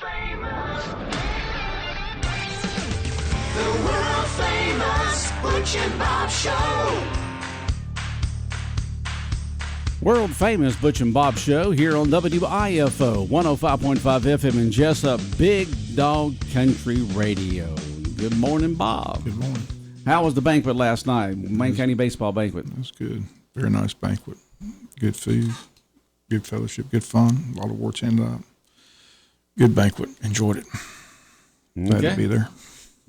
The world famous Butch and Bob Show. World famous Butch and Bob Show here on WIFO 105.5 FM in Jesup, Big Dog Country Radio. Good morning, Bob. Good morning. How was the banquet last night? Wayne County Baseball Banquet. It was good. Very nice banquet. Good food, good fellowship, good fun. A lot of awards handed out. Good banquet. Enjoyed it. Glad to be there.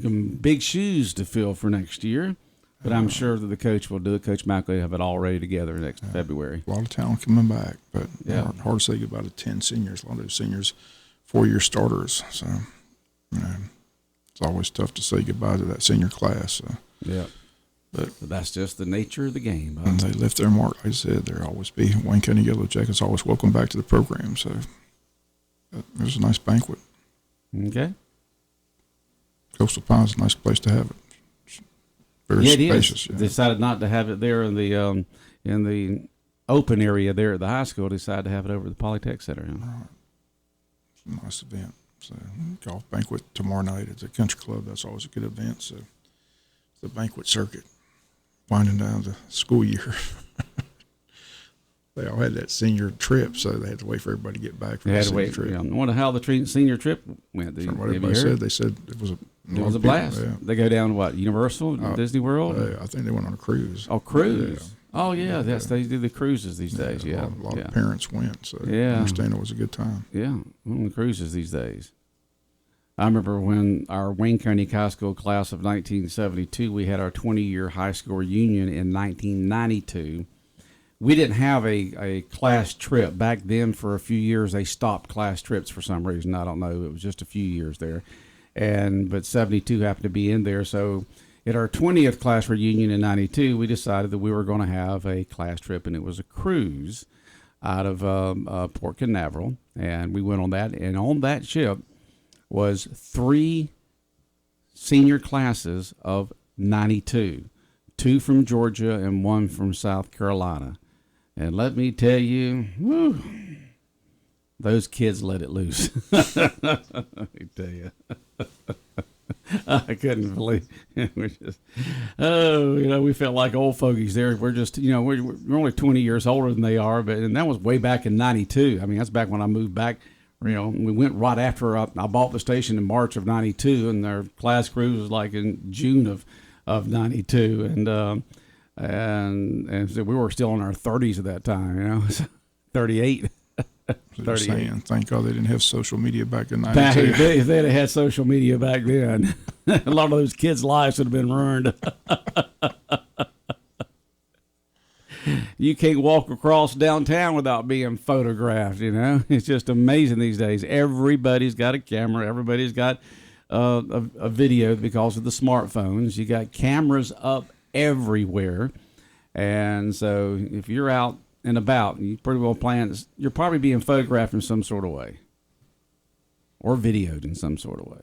Some big shoes to fill for next year, but I'm sure that the coach will do it. Coach Michael will have it all ready together next February. A lot of talent coming back, but hard to say goodbye to 10 seniors. A lot of those seniors, 4-year starters. So, it's always tough to say goodbye to that senior class. So. Yeah. But that's just the nature of the game. And they left their mark. Like I said, there'll always be Wayne County Yellow Jackets always welcome back to the program. So it was a nice banquet. Okay. Coastal Pine's a nice place to have it. Very spacious. Yeah. Decided not to have it there in the open area there at the high school. Decided to have it over at the Polytech Center. Right. It's a nice event. So golf banquet tomorrow night at the country club. That's always a good event. So the banquet circuit winding down the school year. They all had that senior trip, so they had to wait for everybody to get back from the senior trip. Yeah. I wonder how the senior trip went. From what everybody said, they said it was a blast. Yeah. They go down to what, Universal, Disney World? I think they went on a cruise. Oh, cruise. Yeah. Oh, yeah. They do the cruises these days. Yeah. A lot of parents went, so I understand it was a good time. Yeah, on the cruises these days. I remember when our Wayne County High School class of 1972, we had our 20-year high school reunion in 1992. We didn't have a class trip. Back then, for a few years, they stopped class trips for some reason. I don't know. It was just a few years there. But 72 happened to be in there. So at our 20th class reunion in 92, we decided that we were going to have a class trip, and it was a cruise out of Port Canaveral. And we went on that. And on that ship was 3 senior classes of 92, 2 from Georgia and 1 from South Carolina. And let me tell you, those kids let it loose. Let me tell you. I couldn't believe it. We felt like old fogies there. We're just, we're only 20 years older than they are, and that was way back in 92. I mean, that's back when I moved back. We went right after I bought the station in March of 92, and our class cruise was like in June of 92, and so we were still in our 30s at that time, 38. So saying, thank God they didn't have social media back in 92. If they'd have had social media back then, a lot of those kids' lives would have been ruined. You can't walk across downtown without being photographed, It's just amazing these days. Everybody's got a camera. Everybody's got a video because of the smartphones. You got cameras up everywhere. And so if you're out and about, you pretty well you're probably being photographed in some sort of way or videoed in some sort of way.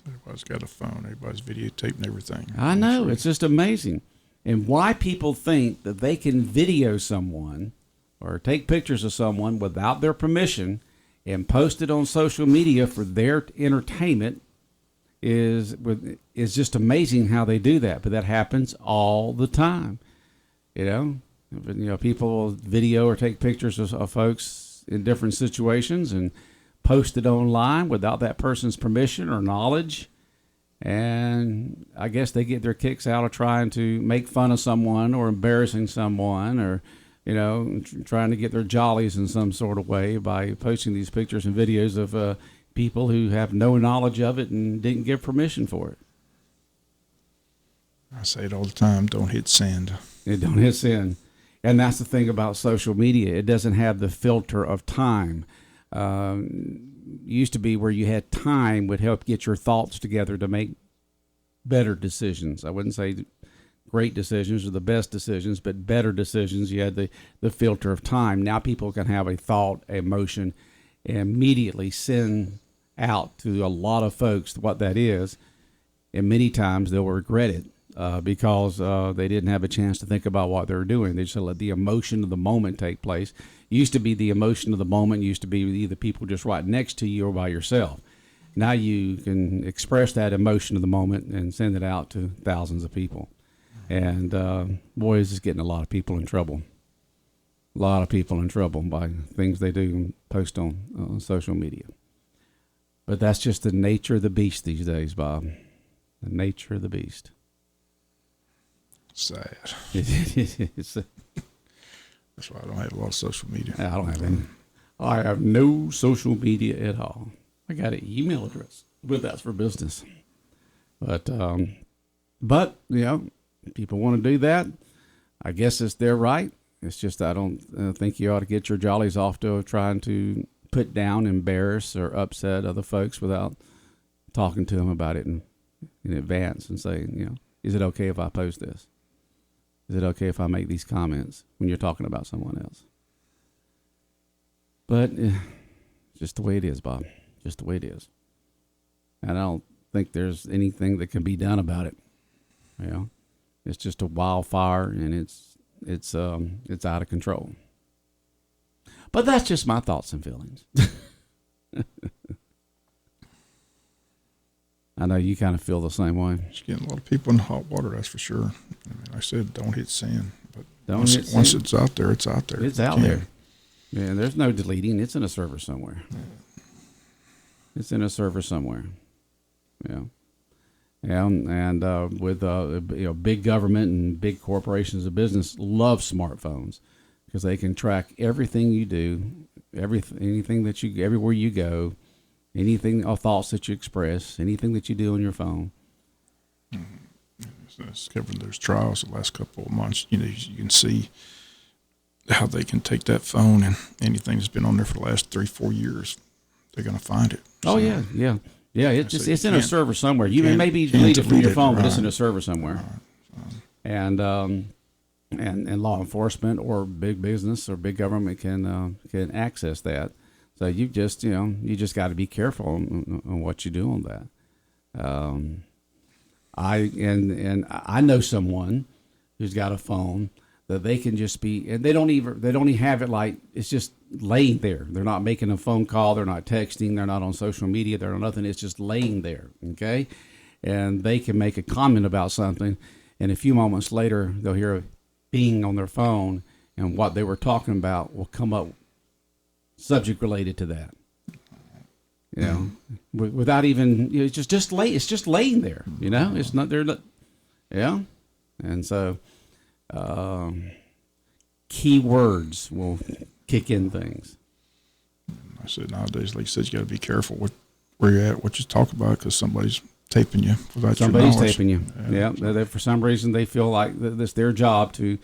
Everybody's got a phone. Everybody's videotaping everything. I know. It's just amazing. And why people think that they can video someone or take pictures of someone without their permission and post it on social media for their entertainment is just amazing how they do that. But that happens all the time. People video or take pictures of folks in different situations and post it online without that person's permission or knowledge. And I guess they get their kicks out of trying to make fun of someone or embarrassing someone or, trying to get their jollies in some sort of way by posting these pictures and videos of people who have no knowledge of it and didn't give permission for it. I say it all the time, don't hit send. Don't hit send. And that's the thing about social media. It doesn't have the filter of time. Used to be where you had time would help get your thoughts together to make better decisions. I wouldn't say great decisions or the best decisions, but better decisions. You had the filter of time. Now people can have a thought, a emotion, and immediately send out to a lot of folks what that is, and many times they'll regret it because they didn't have a chance to think about what they were doing. They just let the emotion of the moment take place. Used to be the emotion of the moment used to be either people just right next to you or by yourself. Now you can express that emotion of the moment and send it out to thousands of people. And boy, is this getting a lot of people in trouble. A lot of people in trouble by things they do and post on social media. But that's just the nature of the beast these days, Bob. The nature of the beast. Sad. It's That's why I don't have a lot of social media. I don't have any. I have no social media at all. I got an email address, but that's for business. But you know, people want to do that. I guess it's their right. It's just I don't think you ought to get your jollies off to trying to put down, embarrass, or upset other folks without talking to them about it in advance and saying, you know, is it okay if I post this? Is it okay if I make these comments when you're talking about someone else? But just the way it is, Bob. Just the way it is. And I don't think there's anything that can be done about it. You know, it's just a wildfire, and it's out of control. But that's just my thoughts and feelings. I know you kind of feel the same way. It's getting a lot of people in hot water, that's for sure. I mean, I said don't hit sand, but Once it's out there, it's out there. It's out there. Yeah, there's no deleting. It's in a server somewhere. Yeah. It's in a server somewhere. Yeah. Yeah, and with big government and big corporations of business love smartphones because they can track everything you do, anything that you, everywhere you go, anything or thoughts that you express, anything that you do on your phone. It's covered those trials the last couple of months. You know, you can see how they can take that phone and anything that's been on there for the last 3-4 years, they're going to find it. Oh, so, yeah. It's in a server somewhere. You may maybe delete it from your phone, but it's in a server somewhere. And law enforcement or big business or big government can access that. So you just got to be careful on what you do on that. I know someone who's got a phone that they can just be, and they don't even have it like it's just laying there. They're not making a phone call. They're not texting. They're not on social media. They're on nothing. It's just laying there. Okay. And they can make a comment about something. And a few moments later, they'll hear a bing on their phone and what they were talking about will come up subject related to that. You know, without even, it's just laying there, you know, it's not there. Yeah. And so, keywords will kick in things. I said nowadays, like you said, you got to be careful where you're at, what you talk about, because somebody's taping you without your knowledge. Somebody's taping you. Yeah. They, for some reason, they feel like it's their job to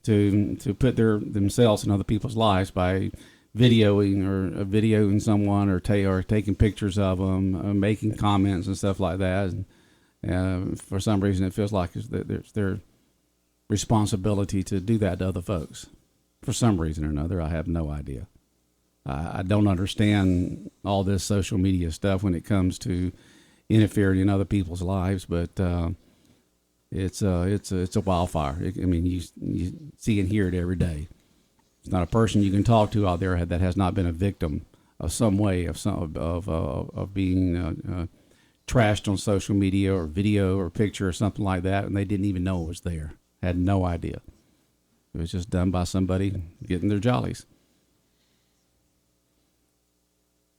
put themselves in other people's lives by videoing someone or taking pictures of them, making comments and stuff like that. And for some reason, it feels like it's their responsibility to do that to other folks. For some reason or another, I have no idea. I don't understand all this social media stuff when it comes to interfering in other people's lives, but it's a wildfire. I mean, you see and hear it every day. It's not a person you can talk to out there that has not been a victim of some way of being trashed on social media or video or picture or something like that, and they didn't even know it was there. Had no idea. It was just done by somebody getting their jollies,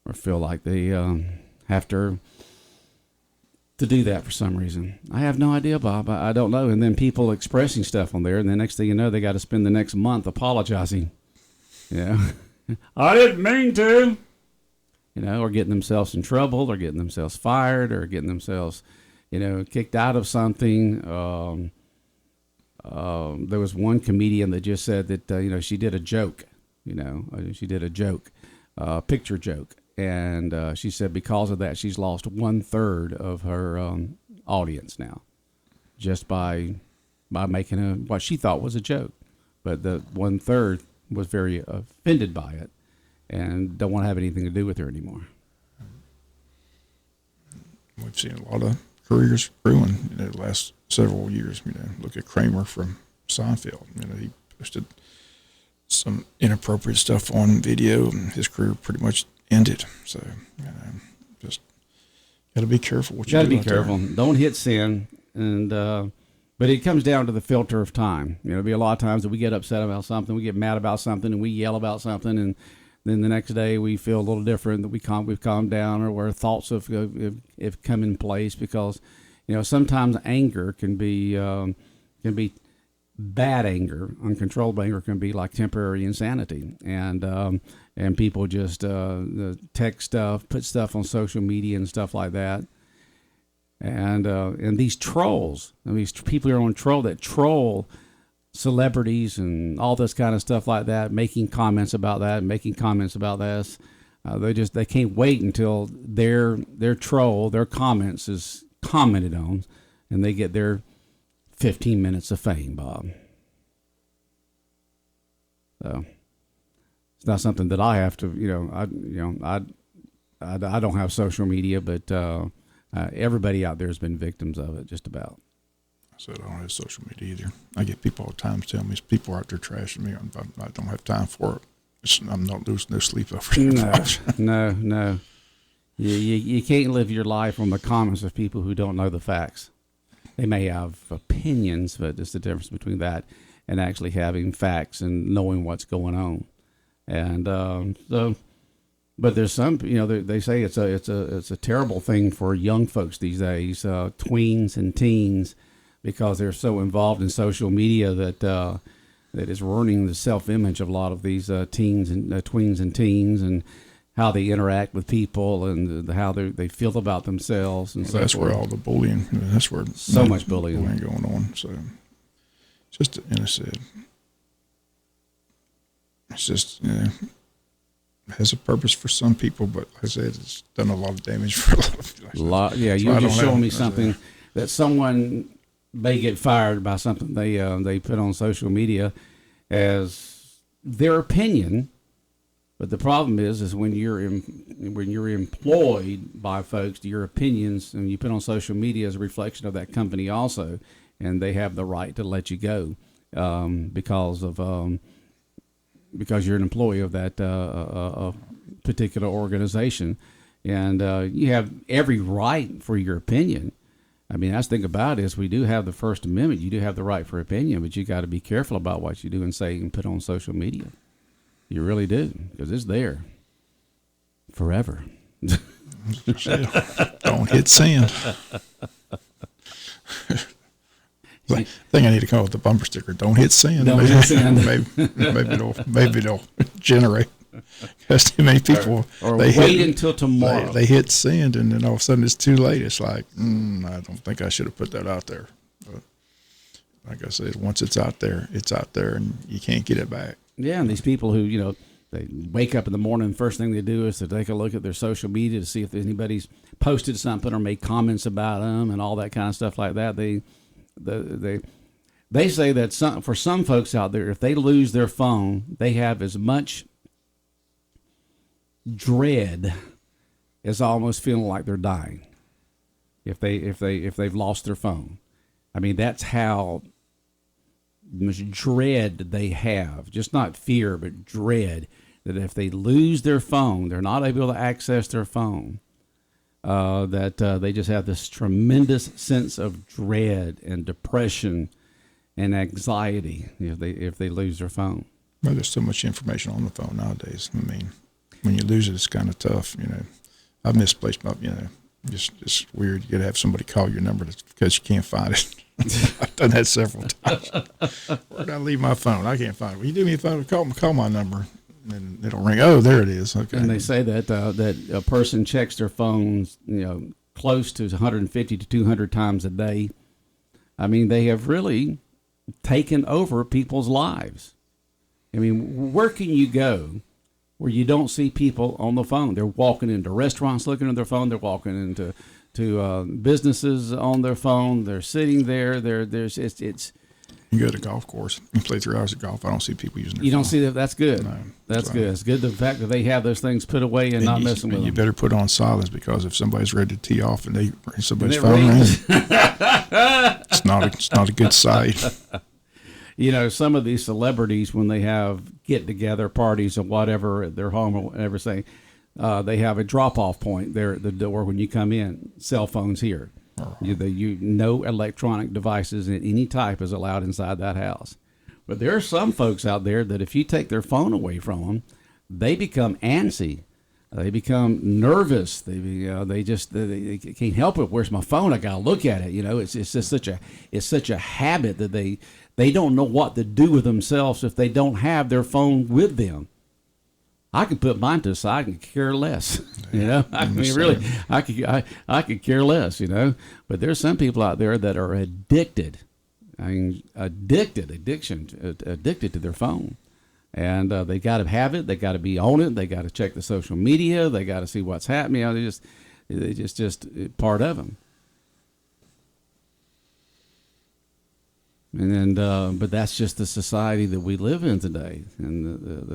or feel like they have to do that for some reason. I have no idea, Bob. I don't know. And then people expressing stuff on there, and the next thing you know, they got to spend the next month apologizing. Yeah, I didn't mean to. You know, or getting themselves in trouble, or getting themselves fired, or getting themselves, kicked out of something. There was one comedian that just said that she did a joke. She did a joke, picture joke. And she said because of that, she's lost 1/3 of her audience now, just by making what she thought was a joke. But the 1/3 was very offended by it and don't want to have anything to do with her anymore. We've seen a lot of careers ruined, the last several years. Look at Kramer from Seinfeld. He posted some inappropriate stuff on video, and his career pretty much ended. So, just got to be careful what you do. Got to be careful. Don't hit send, and but it comes down to the filter of time. There'll be a lot of times that we get upset about something, we get mad about something, and we yell about something, and then the next day we feel a little different, that we've calmed down, or where thoughts have come in place, because sometimes anger can be bad anger. Uncontrolled anger can be like temporary insanity, and people just text stuff, put stuff on social media and stuff like that. And these trolls, these people are on troll celebrities and all this kind of stuff like that, making comments about that, making comments about this. They can't wait until their comments is commented on, and they get their 15 minutes of fame, Bob. So it's not something that I have to, I don't have social media, but everybody out there has been victims of it, just about. I said I don't have social media either. I get people all the time telling me people out there trashing me. I don't have time for it. I'm not losing no sleep over it. No. You can't live your life on the comments of people who don't know the facts. They may have opinions, but it's the difference between that and actually having facts and knowing what's going on. And but there's some, they say it's a terrible thing for young folks these days, tweens and teens, because they're so involved in social media that is ruining the self-image of a lot of these teens and tweens and teens, and how they interact with people, and how they feel about themselves, and so that's forth. where all the bullying. That's where so much bullying going on. So, just it's just has a purpose for some people, but like I said, it's done a lot of damage for a lot of people. Yeah, you were just showing me something that someone may get fired by something they put on social media as their opinion. But the problem is when you're employed by folks, your opinions and you put on social media is a reflection of that company also, and they have the right to let you go because you're an employee of that particular organization, and you have every right for your opinion. I mean, that's the thing about it, is we do have the First Amendment. You do have the right for opinion, but you got to be careful about what you do and say and put on social media. You really do, because it's there forever. Don't hit send. I think I need to call it the bumper sticker. Don't hit send. Don't hit send. maybe it'll generate. Because too many people. Or wait until tomorrow. They hit send, and then all of a sudden it's too late. It's like, I don't think I should have put that out there. But like I said, once it's out there, and you can't get it back. Yeah, and these people who, they wake up in the morning, first thing they do is to take a look at their social media to see if anybody's posted something or made comments about them and all that kind of stuff like that. They say that for some folks out there, if they lose their phone, they have as much dread as almost feeling like they're dying. If they've lost their phone, I mean, that's how much dread they have, just not fear, but dread, that if they lose their phone, they're not able to access their phone, they just have this tremendous sense of dread and depression and anxiety if they lose their phone. Well, there's so much information on the phone nowadays. I mean, when you lose it, it's kind of tough. I've misplaced my, just weird. You got to have somebody call your number because you can't find it. I've done that several times. Where did I leave my phone? I can't find it. Will you do me a favor? Call my number, and then it'll ring. Oh, there it is. Okay. And they say that a person checks their phones, close to 150 to 200 times a day. I mean, they have really taken over people's lives. I mean, where can you go where you don't see people on the phone? They're walking into restaurants looking at their phone. They're walking into businesses on their phone. They're sitting there. You go to a golf course, you play 3 hours of golf. I don't see people using their You phone. don't see that. That's good. No, that's good. It's good the fact that they have those things put away and not messing with you them. better put on silence, because if somebody's ready to tee off and somebody's it phone rings. rings, it's not a good sight. You know, some of these celebrities, when they have get-together parties or whatever at their home or everything, they have a drop-off point there at the door when you come in. Cell phones here. No electronic devices in any type is allowed inside that house. But there are some folks out there that if you take their phone away from them, they become antsy. They become nervous. They can't help it. Where's my phone? I gotta look at it. You know, it's just such a habit that they don't know what to do with themselves if they don't have their phone with them. I could put mine to the side and care less. You know, I mean, really, I could care less. You know, but there's some people out there that are addicted. I mean, addicted to their phone. And they got to have it. They got to be on it. They got to check the social media. They got to see what's happening. You know, they just part of them. And then, but that's just the society that we live in today, and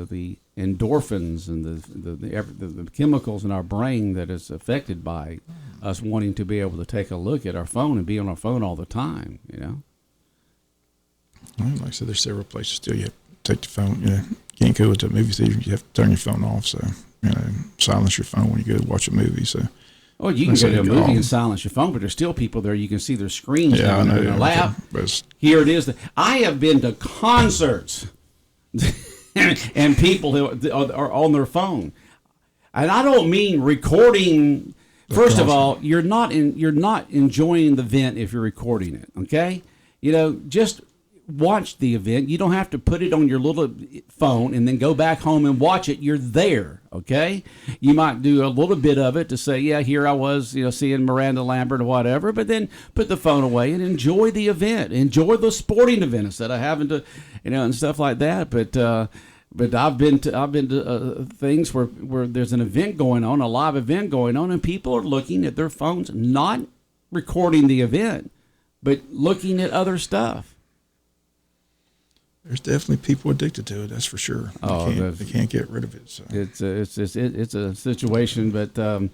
the endorphins and the chemicals in our brain that is affected by us wanting to be able to take a look at our phone and be on our phone all the time. You know. Well, like I said, there's several places still you have to take the phone. You know, you can't go to a movie theater. You have to turn your phone off. So, you know, silence your phone when you go to watch a movie. So, well, you can go to a movie and silence your phone, but there's still people there. You can see their screens down in their lap. Here it is. I have been to concerts and people who are on their phone, and I don't mean recording. First of all, you're not enjoying the event if you're recording it. Okay, you know, just watch the event. You don't have to put it on your little phone and then go back home and watch it. You're there, okay? You might do a little bit of it to say, yeah, here I was, you know, seeing Miranda Lambert or whatever, but then put the phone away and enjoy the event. Enjoy the sporting event instead of having to, you know, and stuff like that. But I've been to things where there's an event going on, a live event going on, and people are looking at their phones, not recording the event, but looking at other stuff. There's definitely people addicted to it. That's for sure. They can't get rid of it. So. It's a situation, but that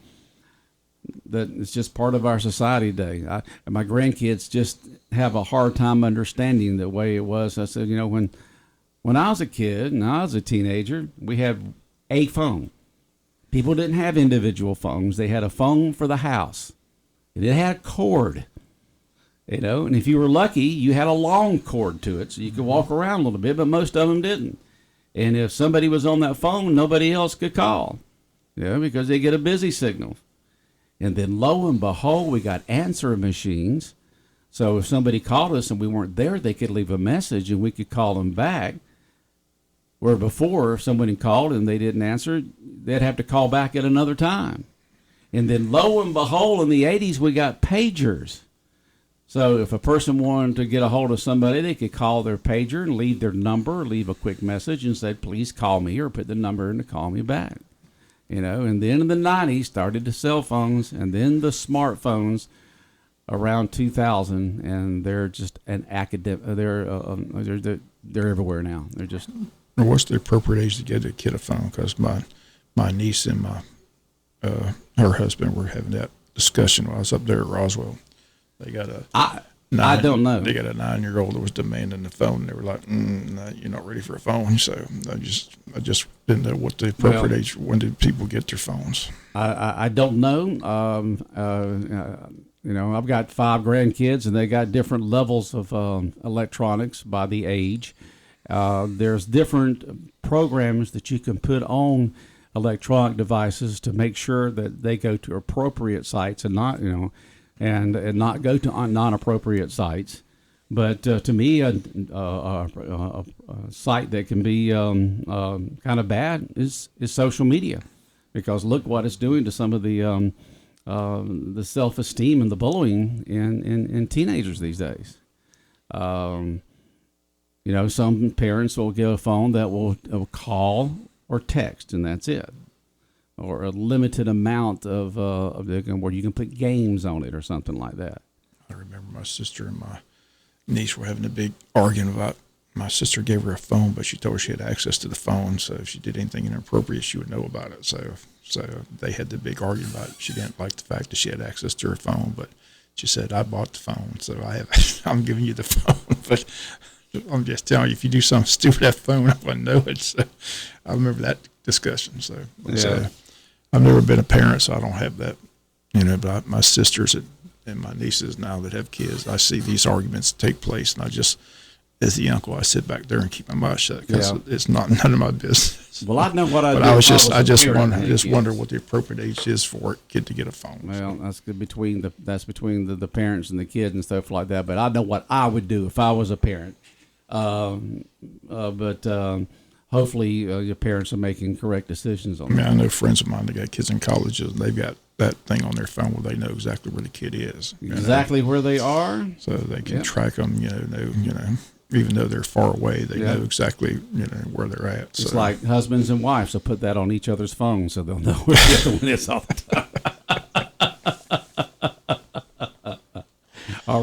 it's just part of our society today. My grandkids just have a hard time understanding the way it was. I said, you know, when I was a kid and I was a teenager, we had a phone. People didn't have individual phones. They had a phone for the house, and it had a cord. You know, and if you were lucky, you had a long cord to it, so you could walk around a little bit, but most of them didn't. And if somebody was on that phone, nobody else could call, you know, because they get a busy signal. And then lo and behold, we got answer machines. So if somebody called us and we weren't there, they could leave a message and we could call them back. Where before, if somebody called and they didn't answer, they'd have to call back at another time. And then lo and behold, in the 80s, we got pagers. So if a person wanted to get a hold of somebody, they could call their pager and leave their number, leave a quick message and say, please call me, or put the number in to call me back. You know, and then in the 90s started the cell phones and then the smartphones around 2000, and they're just an academic. They're everywhere now. They're just. What's the appropriate age to get a kid a phone? Because my niece and her husband were having that discussion while I was up there at Roswell. They got I don't know. They got a 9-year-old that was demanding the phone. They were like, no, "You're not ready for a phone." So I just didn't know what the appropriate age. When did people get their phones? I don't know. You know, I've got 5 grandkids, and they got different levels of electronics by the age. There's different programs that you can put on electronic devices to make sure that they go to appropriate sites and not, you know. And not go to non-appropriate sites. But to me, a site that can be kind of bad is social media, because look what it's doing to some of the self-esteem and the bullying in teenagers these days. You know, some parents will get a phone that will call or text, and that's it. Or a limited amount of where you can put games on it or something like that. I remember my sister and niece were having a big argument about. My sister gave her a phone, but she told her she had access to the phone, so if she did anything inappropriate, she would know about it. So they had the big argument about it. She didn't like the fact that she had access to her phone, but she said, "I bought the phone, so I'm giving you the phone." But I'm just telling you, if you do something stupid at the phone, I wouldn't know it. So I remember that discussion. So I've never been a parent, so I don't have that. But my sisters and my nieces now that have kids, I see these arguments take place, and I just, as the uncle, I sit back there and keep my mouth shut because it's not none of my business. Well, I know what I do. But I just wonder what the appropriate age is for a kid to get a phone. Well, that's good between the parents and the kids and stuff like that. But I know what I would do if I was a parent. But hopefully your parents are making correct decisions on that. I know friends of mine that got kids in colleges, and they've got that thing on their phone where they know exactly where the kid is. Exactly where they are. So they can track them, even though they're far away, they know exactly, where they're at. It's like husbands and wives, so put that on each other's phones so they'll know where the other one is all the time.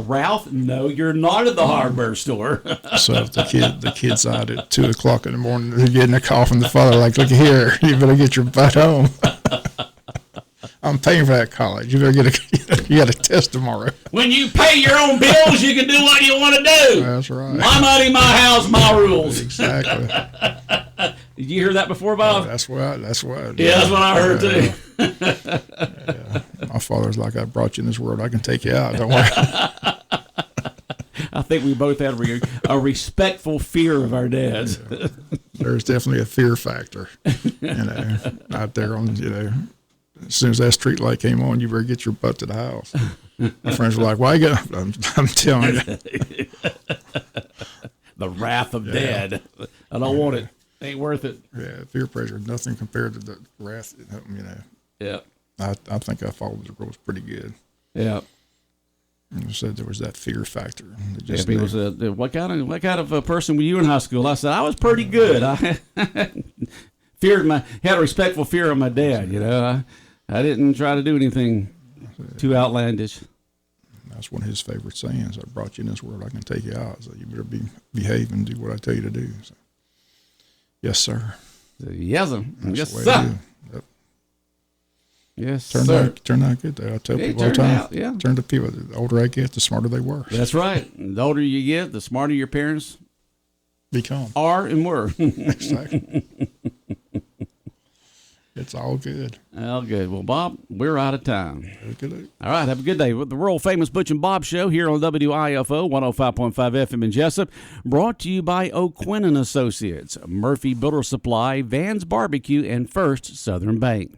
Ralph, no, you're not at the hardware store. So if the kid's out at 2:00 in the morning, they're getting a call from the father, like, "Look here, you better get your butt home. I'm paying for that college. You better you got a test tomorrow." When you pay your own bills, you can do what you want to do. That's right. My money, my house, my rules. Exactly. Did you hear that before, Bob? That's what. Yeah, that's what I heard too. My father's like, "I brought you in this world. I can take you out. Don't worry." I think we both had a respectful fear of our dads. There's definitely a fear factor, out there on, as soon as that street light came on, you better get your butt to the house. My friends were like, "Why you got?" I'm telling you. The wrath of dad. I don't want it. Ain't worth it. Yeah, peer pressure, nothing compared to the wrath. Yeah. I think I followed the rules pretty good. Yeah. And said there was that fear factor. People said, "What kind of a person were you in high school?" I said, "I was pretty good. I had a respectful fear of my dad. I didn't try to do anything too outlandish." That's one of his favorite sayings. "I brought you in this world. I can take you out. So you better behave and do what I tell you to do." So, yes, sir. Yes, sir. That's Yes, the way sir. to do it. Yep. Yes, sir. Turned out good, though. I tell people all the time. Yeah. Turn to people. The older I get, the smarter they were. That's right. The older you get, the smarter your parents become. are and were. Exactly. It's all good. All good. Well, Bob, we're out of time. Have a good day. All right. Have a good day with the world famous Butch and Bob Show here on WIFO 105.5 FM in Jesup. Brought to you by O'Quinn and Associates, Murphy Builder Supply, Van's Barbecue, and First Southern Bank.